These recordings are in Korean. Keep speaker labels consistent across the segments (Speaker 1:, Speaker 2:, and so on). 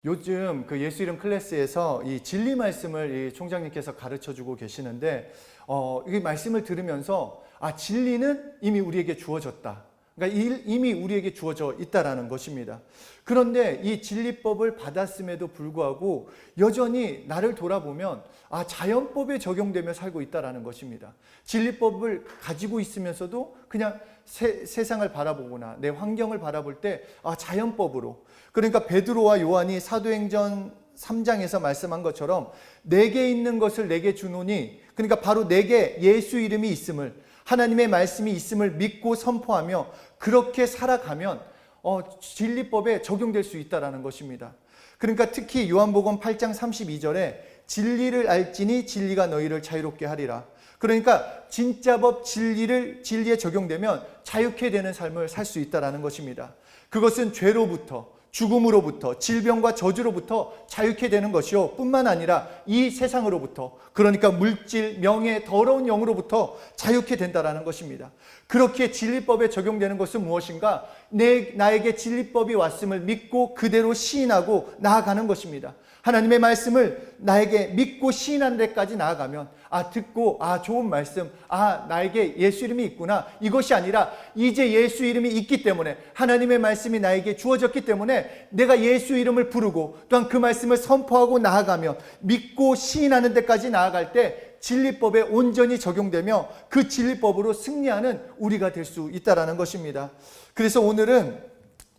Speaker 1: 요즘 그 예수 이름 클래스에서 이 진리 말씀을 이 총장님께서 가르쳐 주고 계시는데, 이 말씀을 들으면서, 진리는 이미 우리에게 주어졌다. 그러니까 이미 우리에게 주어져 있다라는 것입니다. 그런데 이 진리법을 받았음에도 불구하고 여전히 나를 돌아보면 자연법에 적용되며 살고 있다라는 것입니다. 진리법을 가지고 있으면서도 그냥 세상을 바라보거나 내 환경을 바라볼 때 자연법으로, 그러니까 베드로와 요한이 사도행전 3장에서 말씀한 것처럼 내게 있는 것을 내게 주노니, 그러니까 바로 내게 예수 이름이 있음을, 하나님의 말씀이 있음을 믿고 선포하며 그렇게 살아가면 진리법에 적용될 수 있다는 것입니다. 그러니까 특히 요한복음 8장 32절에 진리를 알지니 진리가 너희를 자유롭게 하리라. 그러니까 진짜 법 진리에 적용되면 자유케 되는 삶을 살 수 있다는 것입니다. 그것은 죄로부터, 죽음으로부터, 질병과 저주로부터 자유케 되는 것이요, 뿐만 아니라 이 세상으로부터, 그러니까 물질, 명예, 더러운 영으로부터 자유케 된다는 것입니다. 그렇게 진리법에 적용되는 것은 무엇인가? 나에게 진리법이 왔음을 믿고 그대로 시인하고 나아가는 것입니다. 하나님의 말씀을 나에게 믿고 시인하는 데까지 나아가면, 듣고 좋은 말씀, 나에게 예수 이름이 있구나, 이것이 아니라 이제 예수 이름이 있기 때문에, 하나님의 말씀이 나에게 주어졌기 때문에 내가 예수 이름을 부르고 또한 그 말씀을 선포하고 나아가며 믿고 시인하는 데까지 나아갈 때 진리법에 온전히 적용되며 그 진리법으로 승리하는 우리가 될 수 있다는 것입니다. 그래서 오늘은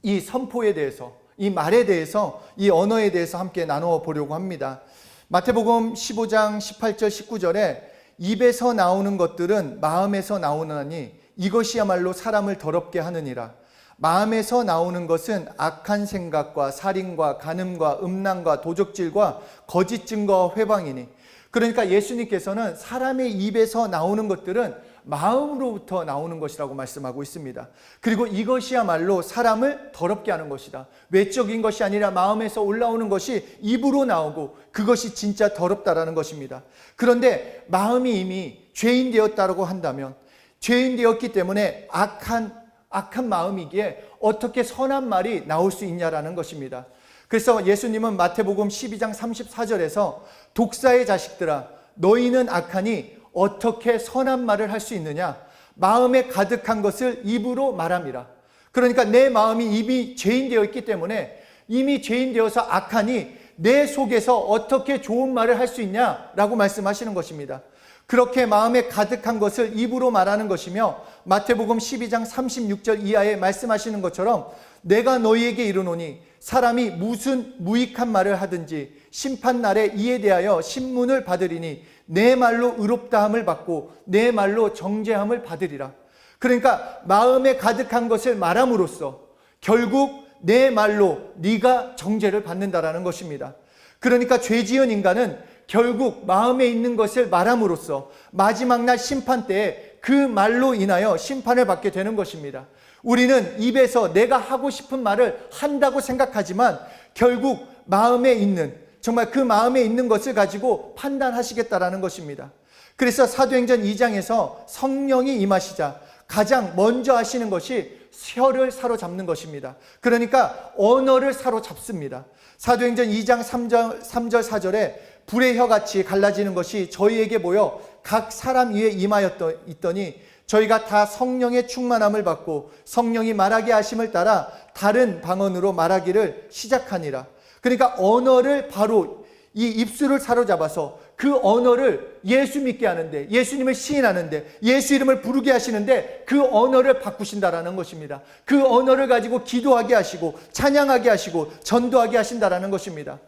Speaker 1: 이 선포에 대해서, 이 말에 대해서, 이 언어에 대해서 함께 나누어 보려고 합니다. 마태복음 15장 18절 19절에 입에서 나오는 것들은 마음에서 나오나니 이것이야말로 사람을 더럽게 하느니라. 마음에서 나오는 것은 악한 생각과 살인과 간음과 음란과 도적질과 거짓 증거와 회방이니. 그러니까 예수님께서는 사람의 입에서 나오는 것들은 마음으로부터 나오는 것이라고 말씀하고 있습니다. 그리고 이것이야말로 사람을 더럽게 하는 것이다. 외적인 것이 아니라 마음에서 올라오는 것이 입으로 나오고 그것이 진짜 더럽다라는 것입니다. 그런데 마음이 이미 죄인 되었다고 한다면, 죄인 되었기 때문에 악한 마음이기에 어떻게 선한 말이 나올 수 있냐라는 것입니다. 그래서 예수님은 마태복음 12장 34절에서 독사의 자식들아, 너희는 악하니 어떻게 선한 말을 할 수 있느냐? 마음에 가득한 것을 입으로 말함이라. 그러니까 내 마음이 이미 죄인 되어 있기 때문에, 이미 죄인 되어서 악하니 내 속에서 어떻게 좋은 말을 할 수 있냐라고 말씀하시는 것입니다. 그렇게 마음에 가득한 것을 입으로 말하는 것이며, 마태복음 12장 36절 이하에 말씀하시는 것처럼 내가 너희에게 이르노니 사람이 무슨 무익한 말을 하든지 심판날에 이에 대하여 신문을 받으리니 내 말로 의롭다함을 받고 내 말로 정죄함을 받으리라. 그러니까 마음에 가득한 것을 말함으로써 결국 내 말로 네가 정죄를 받는다라는 것입니다. 그러니까 죄지은 인간은 결국 마음에 있는 것을 말함으로써 마지막 날 심판 때에 그 말로 인하여 심판을 받게 되는 것입니다. 우리는 입에서 내가 하고 싶은 말을 한다고 생각하지만 결국 마음에 있는, 정말 그 마음에 있는 것을 가지고 판단하시겠다라는 것입니다. 그래서 사도행전 2장에서 성령이 임하시자 가장 먼저 하시는 것이 혀를 사로잡는 것입니다. 그러니까 언어를 사로잡습니다. 사도행전 2장 3절 4절에 불의 혀같이 갈라지는 것이 저희에게 보여 각 사람 위에 임하였더니 저희가 다 성령의 충만함을 받고 성령이 말하게 하심을 따라 다른 방언으로 말하기를 시작하니라. 그러니까 언어를 바로 이 입술을 사로잡아서 그 언어를 예수 믿게 하는데, 예수님을 시인하는데, 예수 이름을 부르게 하시는데 그 언어를 바꾸신다라는 것입니다. 그 언어를 가지고 기도하게 하시고 찬양하게 하시고 전도하게 하신다라는 것입니다.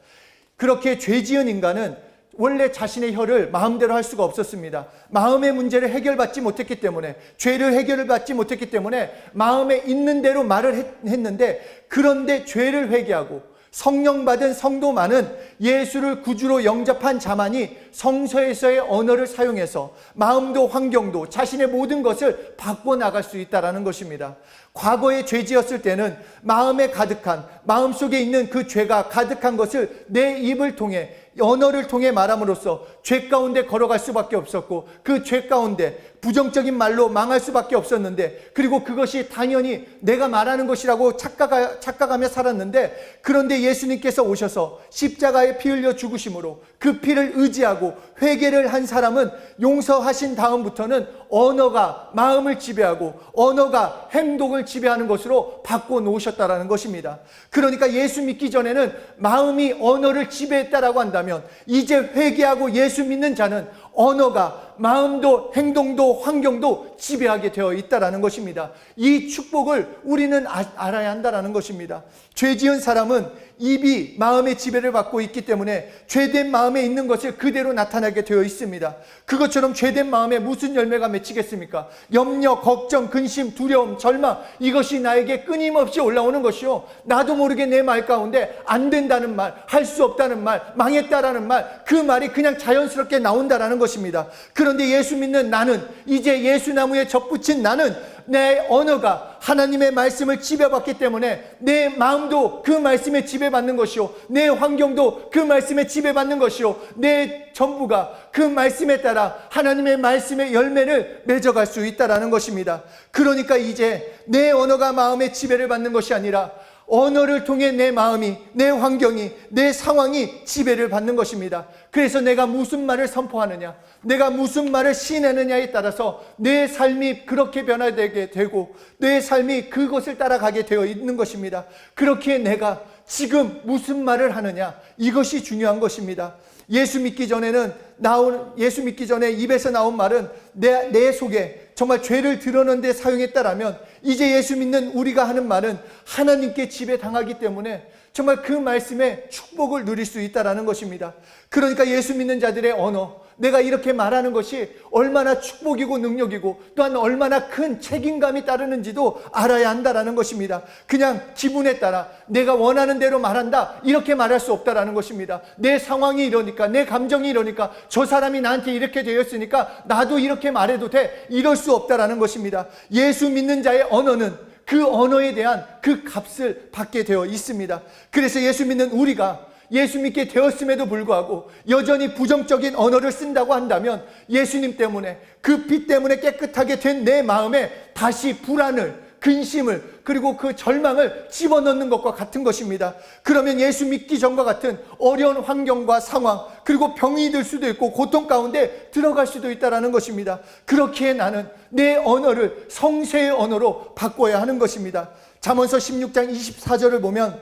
Speaker 1: 그렇게 죄지은 인간은 원래 자신의 혀를 마음대로 할 수가 없었습니다. 마음의 문제를 해결받지 못했기 때문에, 죄를 해결을 받지 못했기 때문에 마음에 있는 대로 말을 했는데, 그런데 죄를 회개하고 성령 받은 성도만은, 예수를 구주로 영접한 자만이 성서에서의 언어를 사용해서 마음도 환경도 자신의 모든 것을 바꿔나갈 수 있다는 것입니다. 과거에 죄 지었을 때는 마음에 가득한, 마음속에 있는 그 죄가 가득한 것을 내 입을 통해 언어를 통해 말함으로써 죄 가운데 걸어갈 수밖에 없었고, 그 죄 가운데 부정적인 말로 망할 수밖에 없었는데, 그리고 그것이 당연히 내가 말하는 것이라고 착각하며 살았는데, 그런데 예수님께서 오셔서 십자가에 피 흘려 죽으심으로 그 피를 의지하고 회개를 한 사람은 용서하신 다음부터는 언어가 마음을 지배하고 언어가 행동을 지배하는 것으로 바꿔 놓으셨다라는 것입니다. 그러니까 예수 믿기 전에는 마음이 언어를 지배했다라고 한다면, 이제 회개하고 예수 믿는 자는 언어가 마음도 행동도 환경도 지배하게 되어 있다라는 것입니다. 이 축복을 우리는 알아야 한다라는 것입니다. 죄 지은 사람은 입이 마음의 지배를 받고 있기 때문에 죄된 마음에 있는 것을 그대로 나타나게 되어 있습니다. 그것처럼 죄된 마음에 무슨 열매가 맺히겠습니까? 염려, 걱정, 근심, 두려움, 절망, 이것이 나에게 끊임없이 올라오는 것이요, 나도 모르게 내 말 가운데 안 된다는 말, 할 수 없다는 말, 망했다라는 말, 그 말이 그냥 자연스럽게 나온다라는 것입니다. 그런데 예수 믿는 나는, 이제 예수나무에 접붙인 나는 내 언어가 하나님의 말씀을 지배받기 때문에 내 마음도 그 말씀에 지배받는 것이요, 내 환경도 그 말씀에 지배받는 것이요, 내 전부가 그 말씀에 따라 하나님의 말씀의 열매를 맺어갈 수 있다라는 것입니다. 그러니까 이제 내 언어가 마음의 지배를 받는 것이 아니라 언어를 통해 내 마음이, 내 환경이, 내 상황이 지배를 받는 것입니다. 그래서 내가 무슨 말을 선포하느냐, 내가 무슨 말을 시인하느냐에 따라서 내 삶이 그렇게 변화되게 되고 내 삶이 그것을 따라가게 되어 있는 것입니다. 그렇기에 내가 지금 무슨 말을 하느냐, 이것이 중요한 것입니다. 예수 믿기 전에 입에서 나온 말은 내 속에 정말 죄를 드러내는 데 사용했다라면, 이제 예수 믿는 우리가 하는 말은 하나님께 지배당하기 때문에 정말 그 말씀에 축복을 누릴 수 있다라는 것입니다. 그러니까 예수 믿는 자들의 언어, 내가 이렇게 말하는 것이 얼마나 축복이고 능력이고 또한 얼마나 큰 책임감이 따르는지도 알아야 한다라는 것입니다. 그냥 기분에 따라 내가 원하는 대로 말한다, 이렇게 말할 수 없다라는 것입니다. 내 상황이 이러니까, 내 감정이 이러니까, 저 사람이 나한테 이렇게 되었으니까 나도 이렇게 말해도 돼, 이럴 수 없다라는 것입니다. 예수 믿는 자의 언어는 그 언어에 대한 그 값을 받게 되어 있습니다. 그래서 예수 믿는 우리가 예수 믿게 되었음에도 불구하고 여전히 부정적인 언어를 쓴다고 한다면, 예수님 때문에, 그 피 때문에 깨끗하게 된 내 마음에 다시 불안을, 근심을, 그리고 그 절망을 집어넣는 것과 같은 것입니다. 그러면 예수 믿기 전과 같은 어려운 환경과 상황, 그리고 병이 들 수도 있고 고통 가운데 들어갈 수도 있다는 것입니다. 그렇기에 나는 내 언어를 성세의 언어로 바꿔야 하는 것입니다. 잠언서 16장 24절을 보면,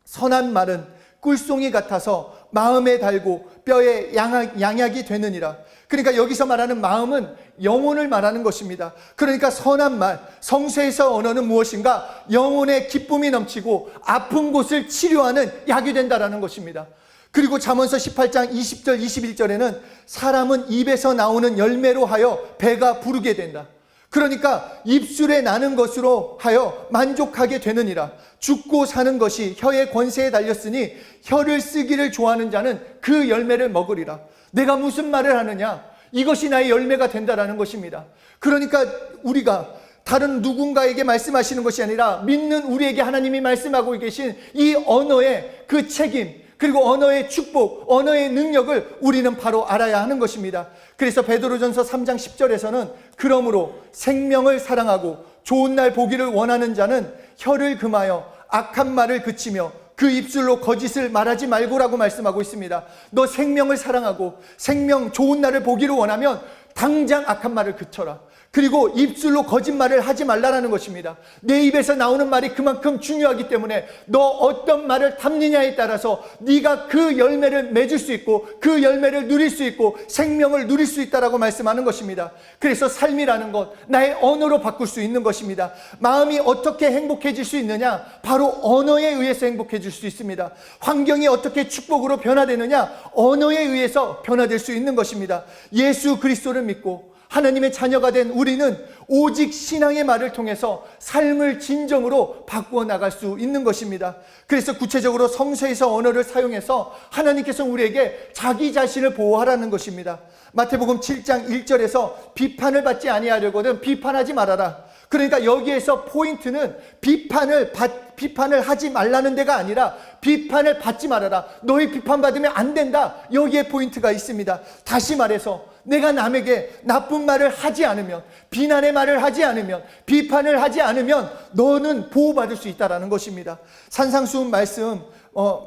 Speaker 1: 선한 말은 꿀송이 같아서 마음에 달고 뼈에 양약이 되느니라. 그러니까 여기서 말하는 마음은 영혼을 말하는 것입니다. 그러니까 선한 말, 성세에서 언어는 무엇인가? 영혼의 기쁨이 넘치고 아픈 곳을 치료하는 약이 된다라는 것입니다. 그리고 잠언서 18장 20절 21절에는 사람은 입에서 나오는 열매로 하여 배가 부르게 된다. 그러니까 입술에 나는 것으로 하여 만족하게 되느니라. 죽고 사는 것이 혀의 권세에 달렸으니 혀를 쓰기를 좋아하는 자는 그 열매를 먹으리라. 내가 무슨 말을 하느냐, 이것이 나의 열매가 된다라는 것입니다. 그러니까 우리가 다른 누군가에게 말씀하시는 것이 아니라 믿는 우리에게 하나님이 말씀하고 계신 이 언어의 그 책임, 그리고 언어의 축복, 언어의 능력을 우리는 바로 알아야 하는 것입니다. 그래서 베드로전서 3장 10절에서는 그러므로 생명을 사랑하고 좋은 날 보기를 원하는 자는 혀를 금하여 악한 말을 그치며 그 입술로 거짓을 말하지 말고라고 말씀하고 있습니다. 너 생명을 사랑하고 생명 좋은 날을 보기를 원하면 당장 악한 말을 그쳐라. 그리고 입술로 거짓말을 하지 말라라는 것입니다. 내 입에서 나오는 말이 그만큼 중요하기 때문에 너 어떤 말을 담느냐에 따라서 네가 그 열매를 맺을 수 있고 그 열매를 누릴 수 있고 생명을 누릴 수 있다라고 말씀하는 것입니다. 그래서 삶이라는 것, 나의 언어로 바꿀 수 있는 것입니다. 마음이 어떻게 행복해질 수 있느냐? 바로 언어에 의해서 행복해질 수 있습니다. 환경이 어떻게 축복으로 변화되느냐? 언어에 의해서 변화될 수 있는 것입니다. 예수 그리스도를 믿고 하나님의 자녀가 된 우리는 오직 신앙의 말을 통해서 삶을 진정으로 바꾸어 나갈 수 있는 것입니다. 그래서 구체적으로 성서에서 언어를 사용해서 하나님께서 우리에게 자기 자신을 보호하라는 것입니다. 마태복음 7장 1절에서 비판을 받지 아니하려거든 비판하지 말아라. 그러니까 여기에서 포인트는 비판을 하지 말라는 데가 아니라 비판을 받지 말아라. 너희 비판받으면 안 된다. 여기에 포인트가 있습니다. 다시 말해서 내가 남에게 나쁜 말을 하지 않으면, 비난의 말을 하지 않으면, 비판을 하지 않으면 너는 보호받을 수 있다는 것입니다. 산상수훈 말씀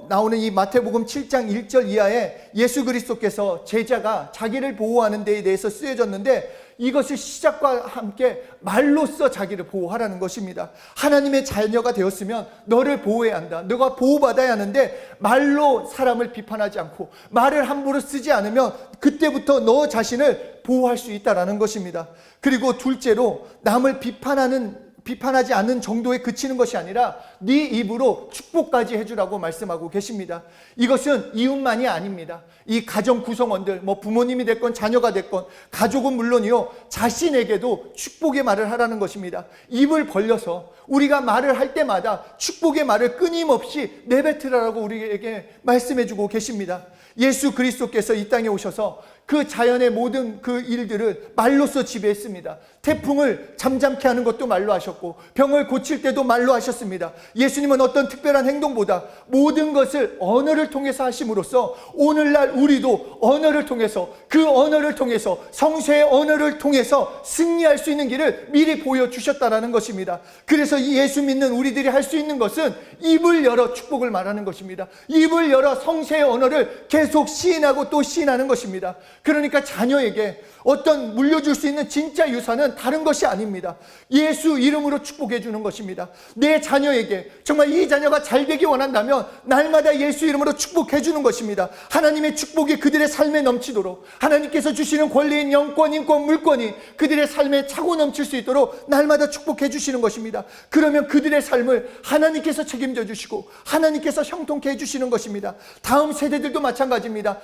Speaker 1: 나오는 이 마태복음 7장 1절 이하에 예수 그리스도께서 제자가 자기를 보호하는 데에 대해서 쓰여졌는데, 이것을 시작과 함께 말로써 자기를 보호하라는 것입니다. 하나님의 자녀가 되었으면 너를 보호해야 한다. 너가 보호받아야 하는데 말로 사람을 비판하지 않고 말을 함부로 쓰지 않으면 그때부터 너 자신을 보호할 수 있다는 것입니다. 그리고 둘째로, 남을 비판하지 않는 정도에 그치는 것이 아니라 네 입으로 축복까지 해주라고 말씀하고 계십니다. 이것은 이웃만이 아닙니다. 이 가정 구성원들, 부모님이 됐건 자녀가 됐건 가족은 물론이요, 자신에게도 축복의 말을 하라는 것입니다. 입을 벌려서 우리가 말을 할 때마다 축복의 말을 끊임없이 내뱉으라고 우리에게 말씀해주고 계십니다. 예수 그리스도께서 이 땅에 오셔서 그 자연의 모든 그 일들을 말로써 지배했습니다. 태풍을 잠잠케 하는 것도 말로 하셨고, 병을 고칠 때도 말로 하셨습니다. 예수님은 어떤 특별한 행동보다 모든 것을 언어를 통해서 하심으로써 오늘날 우리도 언어를 통해서, 그 언어를 통해서, 성쇠의 언어를 통해서 승리할 수 있는 길을 미리 보여주셨다는 것입니다. 그래서 이 예수 믿는 우리들이 할 수 있는 것은 입을 열어 축복을 말하는 것입니다. 입을 열어 성쇠의 언어를 계속 시인하고 또 시인하는 것입니다. 그러니까 자녀에게 어떤 물려줄 수 있는 진짜 유산은 다른 것이 아닙니다. 예수 이름으로 축복해 주는 것입니다. 내 자녀에게 정말 이 자녀가 잘 되기 원한다면 날마다 예수 이름으로 축복해 주는 것입니다. 하나님의 축복이 그들의 삶에 넘치도록, 하나님께서 주시는 권리인 영권, 인권, 물권이 그들의 삶에 차고 넘칠 수 있도록 날마다 축복해 주시는 것입니다. 그러면 그들의 삶을 하나님께서 책임져 주시고 하나님께서 형통케 해 주시는 것입니다. 다음 세대들도 마찬가지입니다.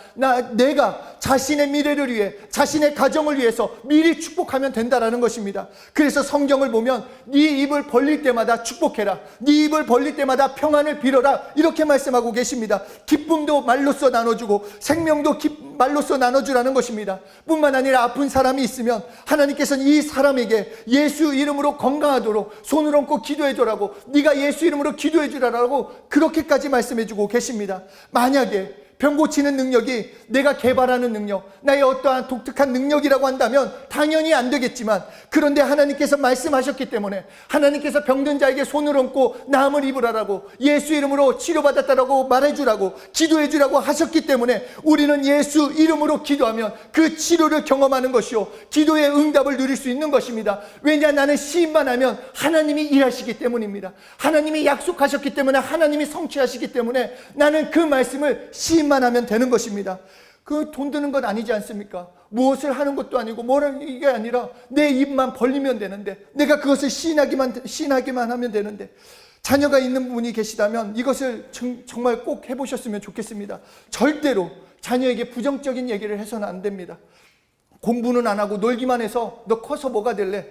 Speaker 1: 내가 자신의 미래를 위해, 자신의 가정을 위해서 미리 축복하면 된다라는 것입니다. 그래서 성경을 보면 네 입을 벌릴 때마다 축복해라, 네 입을 벌릴 때마다 평안을 빌어라, 이렇게 말씀하고 계십니다. 기쁨도 말로써 나눠주고 생명도 말로써 나눠주라는 것입니다. 뿐만 아니라 아픈 사람이 있으면 하나님께서는 이 사람에게 예수 이름으로 건강하도록 손을 얹고 기도해주라고, 네가 예수 이름으로 기도해주라고 그렇게까지 말씀해주고 계십니다. 만약에 병 고치는 능력이 내가 개발하는 능력, 나의 어떠한 독특한 능력이라고 한다면 당연히 안 되겠지만, 그런데 하나님께서 말씀하셨기 때문에 하나님께서 병든 자에게 손을 얹고 나음을 입으라고, 예수 이름으로 치료받았다라고 말해주라고, 기도해주라고 하셨기 때문에 우리는 예수 이름으로 기도하면 그 치료를 경험하는 것이요, 기도의 응답을 누릴 수 있는 것입니다. 왜냐, 나는 시인만 하면 하나님이 일하시기 때문입니다. 하나님이 약속하셨기 때문에, 하나님이 성취하시기 때문에 나는 그 말씀을 시인만 하면 되는 것입니다. 그 돈 드는 것 아니지 않습니까? 무엇을 하는 것도 아니고 뭐라는 이게 아니라 내 입만 벌리면 되는데, 내가 그것을 시인하기만 하면 되는데, 자녀가 있는 분이 계시다면 이것을 정말 꼭 해보셨으면 좋겠습니다. 절대로 자녀에게 부정적인 얘기를 해서는 안 됩니다. 공부는 안 하고 놀기만 해서 너 커서 뭐가 될래?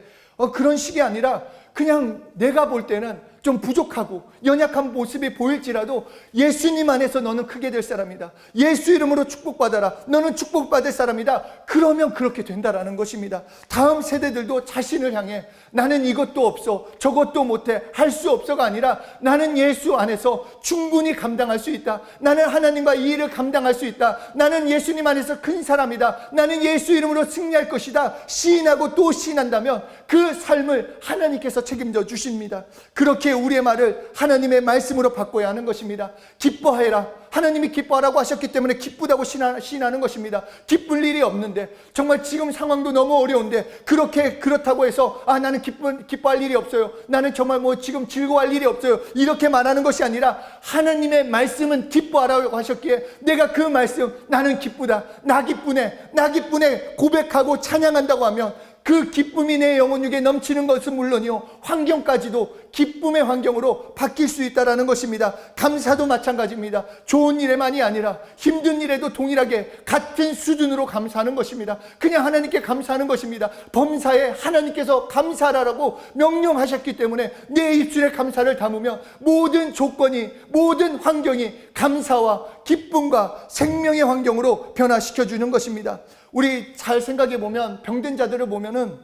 Speaker 1: 그런 식이 아니라 그냥 내가 볼 때는 좀 부족하고 연약한 모습이 보일지라도 예수님 안에서 너는 크게 될 사람이다, 예수 이름으로 축복받아라, 너는 축복받을 사람이다, 그러면 그렇게 된다라는 것입니다. 다음 세대들도 자신을 향해 나는 이것도 없어, 저것도 못해, 할 수 없어가 아니라 나는 예수 안에서 충분히 감당할 수 있다, 나는 하나님과 이 일을 감당할 수 있다, 나는 예수님 안에서 큰 사람이다, 나는 예수 이름으로 승리할 것이다, 시인하고 또 시인한다면 그 삶을 하나님께서 책임져 주십니다. 그렇게 우리의 말을 하나님의 말씀으로 바꿔야 하는 것입니다. 기뻐해라, 하나님이 기뻐하라고 하셨기 때문에 기쁘다고 시인하는 것입니다. 기쁠 일이 없는데, 정말 지금 상황도 너무 어려운데 그렇다고 해서 나는 기뻐할 일이 없어요, 나는 정말 지금 즐거워할 일이 없어요, 이렇게 말하는 것이 아니라 하나님의 말씀은 기뻐하라고 하셨기에 내가 그 말씀, 나는 기쁘다, 나 기쁘네 고백하고 찬양한다고 하면 그 기쁨이 내 영혼 중에 넘치는 것은 물론이요, 환경까지도 기쁨의 환경으로 바뀔 수 있다는 것입니다. 감사도 마찬가지입니다. 좋은 일에만이 아니라 힘든 일에도 동일하게 같은 수준으로 감사하는 것입니다. 그냥 하나님께 감사하는 것입니다. 범사에 하나님께서 감사하라고 명령하셨기 때문에 내 입술에 감사를 담으면 모든 조건이, 모든 환경이 감사와 기쁨과 생명의 환경으로 변화시켜주는 것입니다. 우리 잘 생각해 보면 병든 자들을 보면은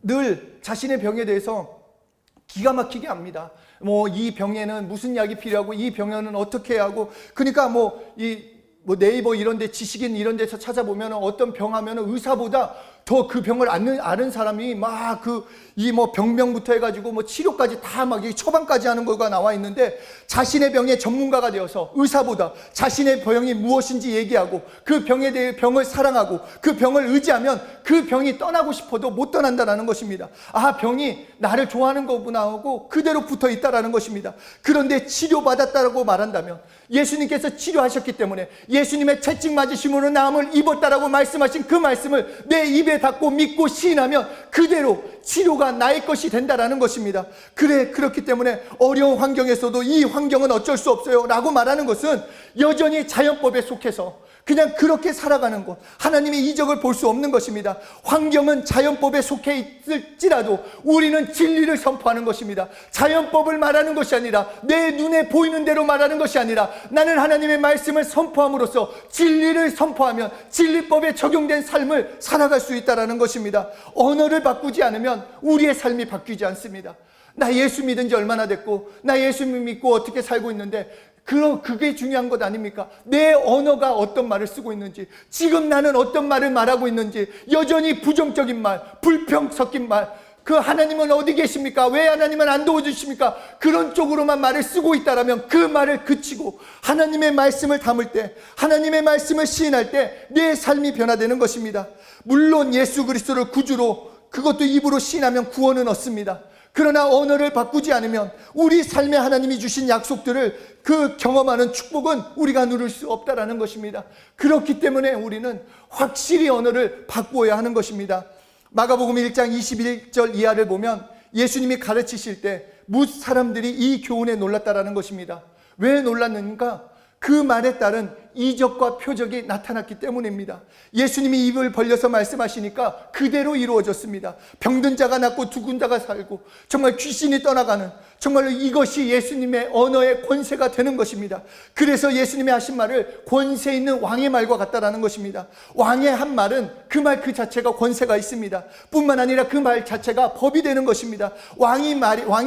Speaker 1: 늘 자신의 병에 대해서 기가 막히게 합니다. 이 병에는 무슨 약이 필요하고 이 병에는 어떻게 해야 하고, 그러니까 네이버 이런 데, 지식인 이런 데서 찾아보면 어떤 병 하면 의사보다 더 그 병을 아는 사람이 막 병명부터 해가지고 치료까지 다 막 처방까지 하는 거가 나와 있는데, 자신의 병의 전문가가 되어서 의사보다 자신의 병이 무엇인지 얘기하고 그 병에 대해 병을 사랑하고 그 병을 의지하면 그 병이 떠나고 싶어도 못 떠난다는 것입니다. 병이 나를 좋아하는 거구나 하고 그대로 붙어 있다라는 것입니다. 그런데 치료받았다라고 말한다면, 예수님께서 치료하셨기 때문에 예수님의 채찍 맞으심으로 나음을 입었다라고 말씀하신 그 말씀을 내 입에 닫고 믿고 시인하면 그대로 치료가 나의 것이 된다라는 것입니다. 그렇기 때문에 어려운 환경에서도 이 환경은 어쩔 수 없어요 라고 말하는 것은 여전히 자연법에 속해서 그냥 그렇게 살아가는 것, 하나님의 이적을 볼 수 없는 것입니다. 환경은 자연법에 속해 있을지라도 우리는 진리를 선포하는 것입니다. 자연법을 말하는 것이 아니라, 내 눈에 보이는 대로 말하는 것이 아니라, 나는 하나님의 말씀을 선포함으로써 진리를 선포하면 진리법에 적용된 삶을 살아갈 수 있다는 것입니다. 언어를 바꾸지 않으면 우리의 삶이 바뀌지 않습니다. 나 예수 믿은 지 얼마나 됐고, 나 예수 믿고 어떻게 살고 있는데, 그게 중요한 것 아닙니까? 내 언어가 어떤 말을 쓰고 있는지, 지금 나는 어떤 말을 말하고 있는지, 여전히 부정적인 말, 불평 섞인 말, 하나님은 어디 계십니까? 왜 하나님은 안 도와주십니까? 그런 쪽으로만 말을 쓰고 있다라면 그 말을 그치고 하나님의 말씀을 담을 때, 하나님의 말씀을 시인할 때 내 삶이 변화되는 것입니다. 물론 예수 그리스도를 구주로, 그것도 입으로 시인하면 구원은 얻습니다. 그러나 언어를 바꾸지 않으면 우리 삶에 하나님이 주신 약속들을 경험하는 축복은 우리가 누릴 수 없다라는 것입니다. 그렇기 때문에 우리는 확실히 언어를 바꾸어야 하는 것입니다. 마가복음 1장 21절 이하를 보면 예수님이 가르치실 때 사람들이 이 교훈에 놀랐다라는 것입니다. 왜 놀랐는가? 그 말에 따른 이적과 표적이 나타났기 때문입니다. 예수님이 입을 벌려서 말씀하시니까 그대로 이루어졌습니다. 병든 자가 낫고 죽은 자가 살고 정말 귀신이 떠나가는, 정말로 이것이 예수님의 언어의 권세가 되는 것입니다. 그래서 예수님이 하신 말을 권세 있는 왕의 말과 같다라는 것입니다. 왕의 한 말은 그 말 그 자체가 권세가 있습니다. 뿐만 아니라 그 말 자체가 법이 되는 것입니다. 왕의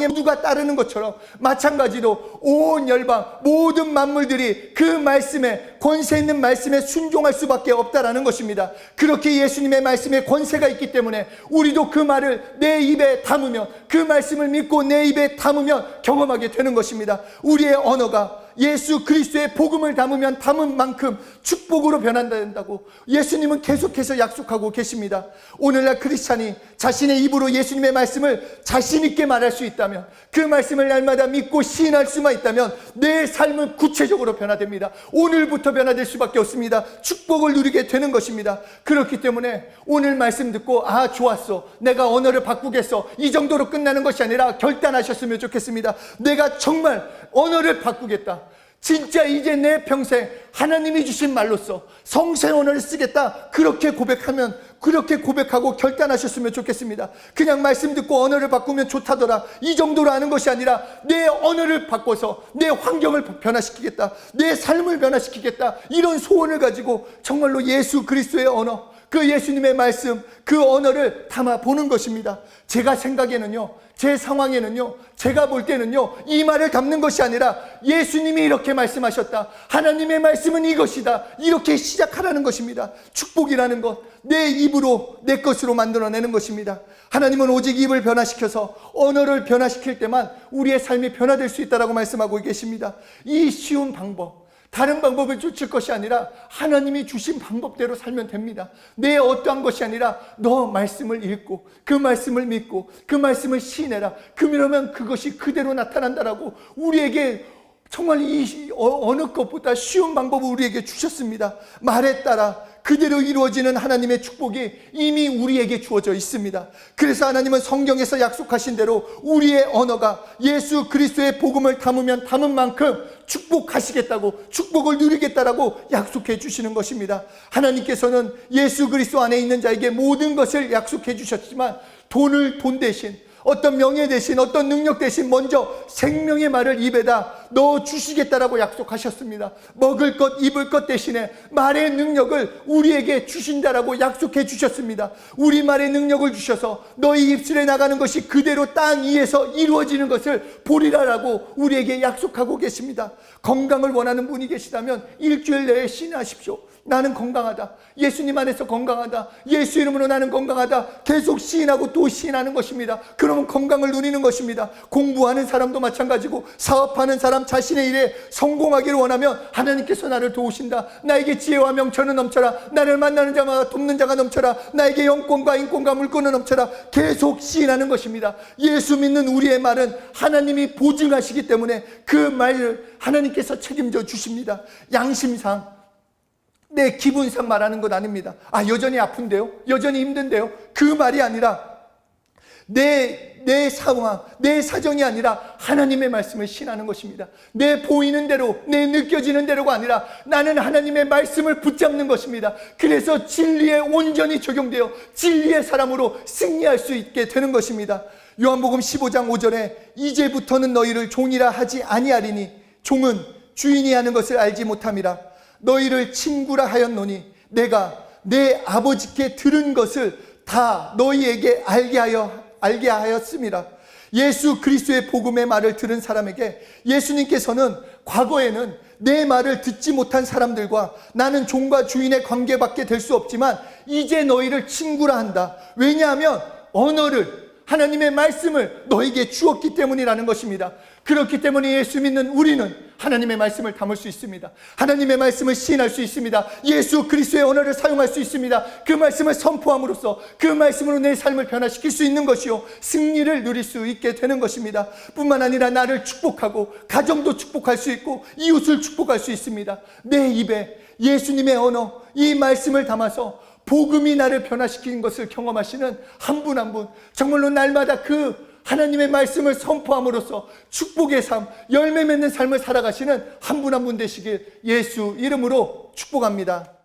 Speaker 1: 모두가 따르는 것처럼 마찬가지로 온 열방 모든 만물들이 그 말씀에, 권세 있는 말씀에 순종할 수밖에 없다라는 것입니다. 그렇게 예수님의 말씀에 권세가 있기 때문에 우리도 그 말을 내 입에 담으면, 그 말씀을 믿고 내 입에 담으면 경험하게 되는 것입니다. 우리의 언어가 예수 그리스도의 복음을 담으면 담은 만큼 축복으로 변한다고 예수님은 계속해서 약속하고 계십니다. 오늘날 크리스찬이 자신의 입으로 예수님의 말씀을 자신 있게 말할 수 있다면, 그 말씀을 날마다 믿고 시인할 수만 있다면 내 삶은 구체적으로 변화됩니다. 오늘부터 변화될 수밖에 없습니다. 축복을 누리게 되는 것입니다. 그렇기 때문에 오늘 말씀 듣고 좋았어, 내가 언어를 바꾸겠어, 이 정도로 끝나는 것이 아니라 결단하셨으면 좋겠습니다. 내가 정말 언어를 바꾸겠다, 진짜 이제 내 평생 하나님이 주신 말로써 성생 언어를 쓰겠다, 그렇게 고백하고 결단하셨으면 좋겠습니다. 그냥 말씀 듣고 언어를 바꾸면 좋다더라, 이 정도로 하는 것이 아니라 내 언어를 바꿔서 내 환경을 변화시키겠다, 내 삶을 변화시키겠다, 이런 소원을 가지고 정말로 예수 그리스도의 언어, 그 예수님의 말씀, 그 언어를 담아 보는 것입니다. 제가 생각에는요, 제 상황에는요, 제가 볼 때는요, 이 말을 담는 것이 아니라 예수님이 이렇게 말씀하셨다, 하나님의 말씀은 이것이다, 이렇게 시작하라는 것입니다. 축복이라는 것, 내 입으로 내 것으로 만들어내는 것입니다. 하나님은 오직 입을 변화시켜서 언어를 변화시킬 때만 우리의 삶이 변화될 수 있다고 말씀하고 계십니다. 이 쉬운 방법, 다른 방법을 쫓을 것이 아니라 하나님이 주신 방법대로 살면 됩니다. 내 어떠한 것이 아니라 너 말씀을 읽고 그 말씀을 믿고 그 말씀을 시인해라, 그러면 그것이 그대로 나타난다라고 우리에게 정말 이 어느 것보다 쉬운 방법을 우리에게 주셨습니다. 말에 따라 그대로 이루어지는 하나님의 축복이 이미 우리에게 주어져 있습니다. 그래서 하나님은 성경에서 약속하신 대로 우리의 언어가 예수 그리스도의 복음을 담으면 담은 만큼 축복하시겠다고, 축복을 누리겠다라고 약속해 주시는 것입니다. 하나님께서는 예수 그리스도 안에 있는 자에게 모든 것을 약속해 주셨지만 돈 대신, 어떤 명예 대신, 어떤 능력 대신 먼저 생명의 말을 입에다 넣어 주시겠다라고 약속하셨습니다. 먹을 것, 입을 것 대신에 말의 능력을 우리에게 주신다라고 약속해 주셨습니다. 우리 말의 능력을 주셔서 너희 입술에 나가는 것이 그대로 땅 위에서 이루어지는 것을 보리라라고 우리에게 약속하고 계십니다. 건강을 원하는 분이 계시다면 일주일 내에 시인하십시오. 나는 건강하다. 예수님 안에서 건강하다. 예수 이름으로 나는 건강하다. 계속 시인하고 또 시인하는 것입니다. 그러면 건강을 누리는 것입니다. 공부하는 사람도 마찬가지고 사업하는 사람 자신의 일에 성공하기를 원하면 하나님께서 나를 도우신다. 나에게 지혜와 명철은 넘쳐라. 나를 만나는 자마다 돕는 자가 넘쳐라. 나에게 영권과 인권과 물권은 넘쳐라. 계속 시인하는 것입니다. 예수 믿는 우리의 말은 하나님이 보증하시기 때문에 그 말을 하나님께서 책임져 주십니다. 양심상 내 기분상 말하는 것 아닙니다. 여전히 아픈데요? 여전히 힘든데요? 그 말이 아니라 내 상황, 내 사정이 아니라 하나님의 말씀을 신하는 것입니다. 내 보이는 대로, 내 느껴지는 대로가 아니라 나는 하나님의 말씀을 붙잡는 것입니다. 그래서 진리에 온전히 적용되어 진리의 사람으로 승리할 수 있게 되는 것입니다. 요한복음 15장 5절에 이제부터는 너희를 종이라 하지 아니하리니 종은 주인이 하는 것을 알지 못함이라. 너희를 친구라 하였노니 내가 내 아버지께 들은 것을 다 너희에게 알게 하였음이라. 예수 그리스도의 복음의 말을 들은 사람에게 예수님께서는 과거에는 내 말을 듣지 못한 사람들과 나는 종과 주인의 관계밖에 될 수 없지만 이제 너희를 친구라 한다. 왜냐하면 언어를, 하나님의 말씀을 너에게 주었기 때문이라는 것입니다. 그렇기 때문에 예수 믿는 우리는 하나님의 말씀을 담을 수 있습니다. 하나님의 말씀을 시인할 수 있습니다. 예수 그리스도의 언어를 사용할 수 있습니다. 그 말씀을 선포함으로써 그 말씀으로 내 삶을 변화시킬 수 있는 것이요 승리를 누릴 수 있게 되는 것입니다. 뿐만 아니라 나를 축복하고 가정도 축복할 수 있고 이웃을 축복할 수 있습니다. 내 입에 예수님의 언어, 이 말씀을 담아서 복음이 나를 변화시키는 것을 경험하시는 한 분 한 분, 정말로 날마다 그 하나님의 말씀을 선포함으로써 축복의 삶, 열매 맺는 삶을 살아가시는 한 분 한 분 되시길 예수 이름으로 축복합니다.